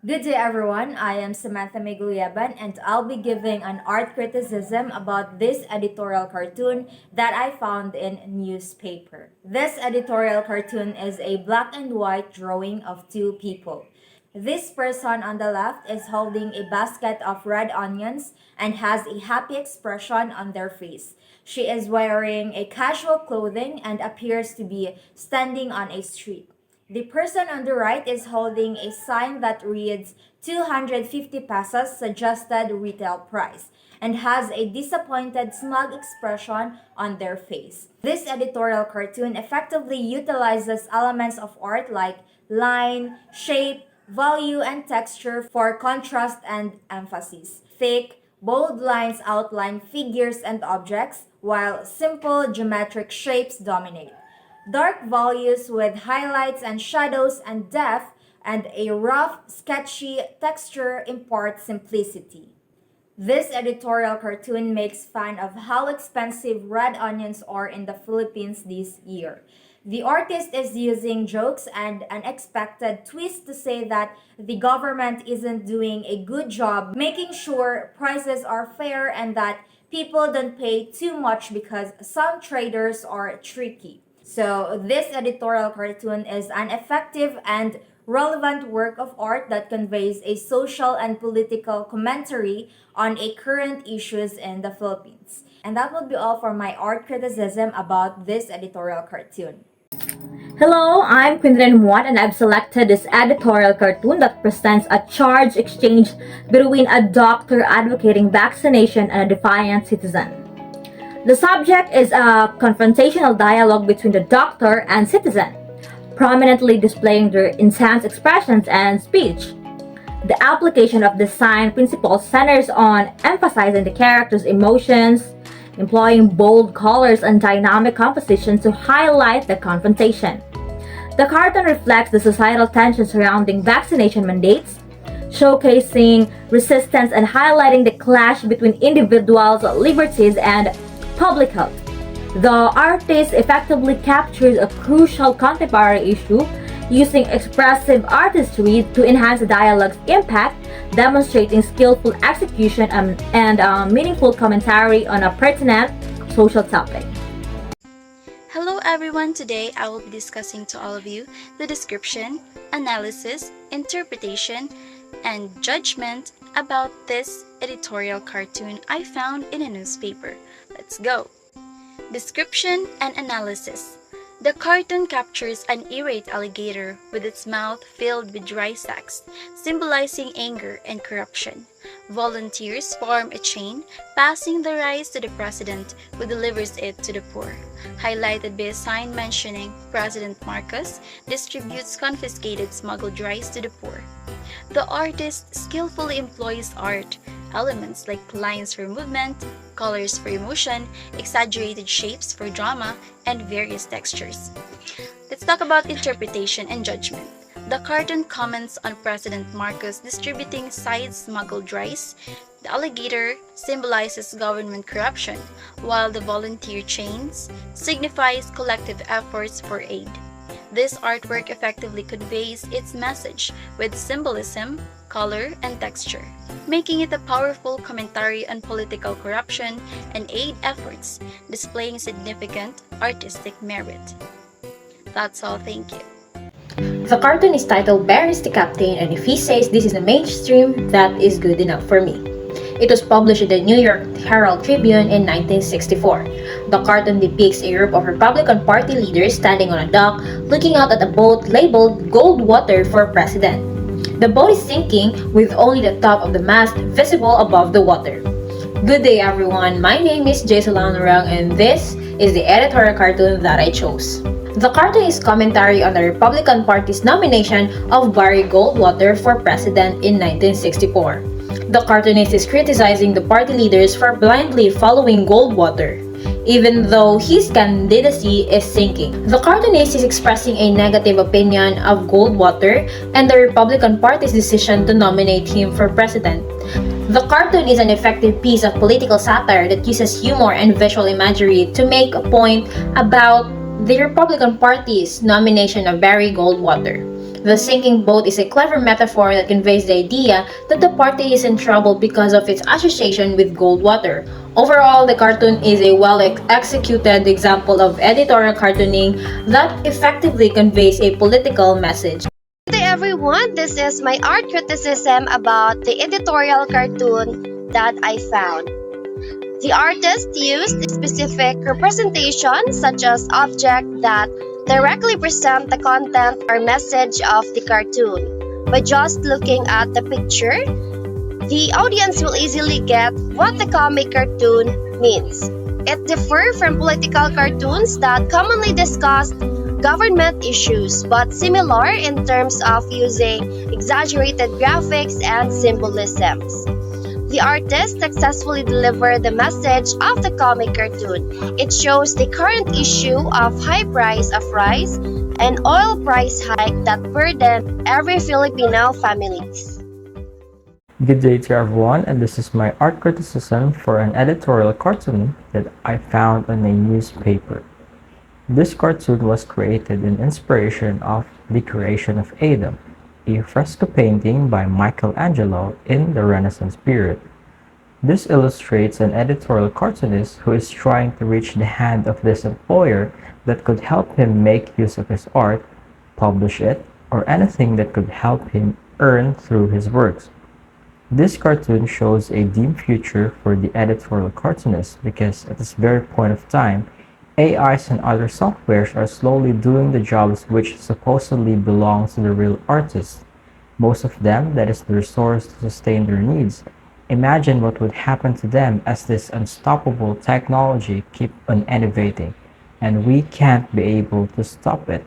Good day, everyone. I am Samantha Meguliaban, and I'll be giving an art criticism about this editorial cartoon that I found in newspaper. This editorial cartoon is a black and white drawing of two people. This person on the left is holding a basket of red onions and has a happy expression on their face. She is wearing a casual clothing and appears to be standing on a street. The person on the right is holding a sign that reads 250 pesos suggested retail price and has a disappointed smug expression on their face. This editorial cartoon effectively utilizes elements of art like line, shape, value, and texture for contrast and emphasis. Thick, bold lines outline figures and objects, while simple geometric shapes dominate. Dark values with highlights and shadows and depth and a rough, sketchy texture impart simplicity. This editorial cartoon makes fun of how expensive red onions are in the Philippines this year. The artist is using jokes and unexpected twists to say that the government isn't doing a good job making sure prices are fair and that people don't pay too much because some traders are tricky. So, this editorial cartoon is an effective and relevant work of art that conveys a social and political commentary on a current issues in the Philippines. And that would be all for my art criticism about this editorial cartoon. Hello, I'm Quinlan Watt and I've selected this editorial cartoon that presents a charged exchange between a doctor advocating vaccination and a defiant citizen. The subject is a confrontational dialogue between the doctor and citizen, prominently displaying their intense expressions and speech. The application of design principles centers on emphasizing the character's emotions, employing bold colors and dynamic composition to highlight the confrontation. The cartoon reflects the societal tension surrounding vaccination mandates, showcasing resistance and highlighting the clash between individuals' liberties and public health. The artist effectively captures a crucial contemporary issue using expressive artistry to enhance the dialogue's impact, demonstrating skillful execution and meaningful commentary on a pertinent social topic. Hello everyone, today I will be discussing to all of you the description, analysis, interpretation, and judgment about this editorial cartoon I found in a newspaper. Let's go! Description and analysis. The cartoon captures an irate alligator with its mouth filled with dry sacks, symbolizing anger and corruption. Volunteers form a chain, passing the rice to the president, who delivers it to the poor. Highlighted by a sign mentioning President Marcos distributes confiscated smuggled rice to the poor. The artist skillfully employs art elements like lines for movement, colors for emotion, exaggerated shapes for drama, and various textures. Let's talk about interpretation and judgment. The cartoon comments on President Marcos distributing side-smuggled rice. The alligator symbolizes government corruption, while the volunteer chains signifies collective efforts for aid. This artwork effectively conveys its message with symbolism, color, and texture, making it a powerful commentary on political corruption and aid efforts, displaying significant artistic merit. That's all, thank you. The cartoon is titled Bear is the Captain, and if he says this is the mainstream, that is good enough for me. It was published in the New York Herald Tribune in 1964. The cartoon depicts a group of Republican Party leaders standing on a dock looking out at a boat labeled Goldwater for President. The boat is sinking with only the top of the mast visible above the water. Good day everyone, my name is Jason Lanurang and this is the editorial cartoon that I chose. The cartoon is commentary on the Republican Party's nomination of Barry Goldwater for president in 1964. The cartoonist is criticizing the party leaders for blindly following Goldwater, even though his candidacy is sinking. The cartoonist is expressing a negative opinion of Goldwater and the Republican Party's decision to nominate him for president. The cartoon is an effective piece of political satire that uses humor and visual imagery to make a point about the Republican Party's nomination of Barry Goldwater. The sinking boat is a clever metaphor that conveys the idea that the party is in trouble because of its association with Goldwater. Overall, the cartoon is a well executed example of editorial cartooning that effectively conveys a political message. Good day everyone, this is my art criticism about the editorial cartoon that I found. The artist used specific representations such as objects that directly present the content or message of the cartoon. By just looking at the picture, the audience will easily get what the comic cartoon means. It differs from political cartoons that commonly discuss government issues, but similar in terms of using exaggerated graphics and symbolisms. The artist successfully delivered the message of the comic cartoon. It shows the current issue of high price of rice and oil price hike that burden every Filipino families. Good day to everyone, and this is my art criticism for an editorial cartoon that I found on a newspaper. This cartoon was created in inspiration of The Creation of Adam, a fresco painting by Michelangelo in the Renaissance period. This illustrates an editorial cartoonist who is trying to reach the hand of this employer that could help him make use of his art, publish it, or anything that could help him earn through his works. This cartoon shows a dim future for the editorial cartoonist because at this very point of time, AIs and other softwares are slowly doing the jobs which supposedly belong to the real artists. Most of them, that is the resource to sustain their needs. Imagine what would happen to them as this unstoppable technology keep on innovating, and we can't be able to stop it.